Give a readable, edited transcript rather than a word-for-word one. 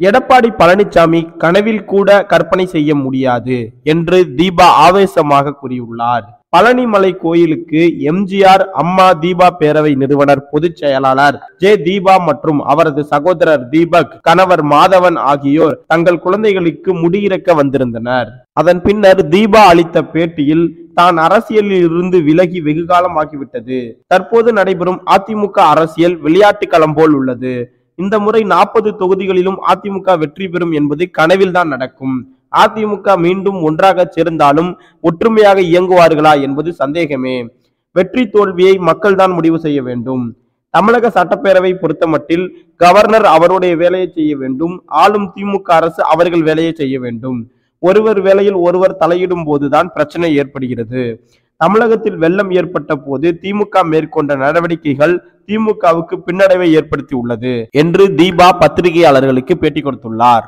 எடப்பாடி பழனிசாமி கனவில் கூட கற்பனை செய்ய முடியாது என்று தீபா ஆவேசமாக கூறியுள்ளார். பழனிமலை கோயிலுக்கு எம்ஜிஆர் அம்மா தீபா பேரவை நிறுவனர் பொதுச் செயலாளர் ஜே தீபா மற்றும் அவரது சகோதரர் தீபக், கணவர் மாதவன் ஆகியோர் தங்கள் குழந்தைகளுக்கு முடியிறக்க வந்திருந்தனர். அதன் பின்னர் தீபா அளித்த பேட்டியில் தான் அரசியலில் இருந்து விலகி வெகுகாலம் ஆகிவிட்டது. தற்போது நடைபெறும் அதிமுக அரசியல் விளையாட்டு களம் போல் உள்ளது. இந்த முறை 40 தொகுதிகளிலும் அதிமுக வெற்றி பெறும் என்பது கனவில் தான் நடக்கும். அதிமுக மீண்டும் ஒன்றாக சேர்ந்தாலும் ஒற்றுமையாக இயங்குவார்களா என்பது சந்தேகமே. வெற்றி தோல்வியை மக்கள் தான் முடிவு செய்ய வேண்டும். தமிழக சட்டப்பேரவை பொறுத்தமட்டில் கவர்னர் அவருடைய வேலையை செய்ய வேண்டும். ஆளும் திமுக அரசு அவர்கள் வேலையை செய்ய வேண்டும். ஒருவர் வேலையில் ஒருவர் தலையிடும் போதுதான் பிரச்சனை ஏற்படுகிறது. தமிழகத்தில் வெள்ளம் ஏற்பட்ட போது திமுக மேற்கொண்ட நடவடிக்கைகள் திமுகவுக்கு பின்னடைவை ஏற்படுத்தி உள்ளது என்று தீபா பத்திரிகையாளர்களுக்கு பேட்டி கொடுத்துள்ளார்.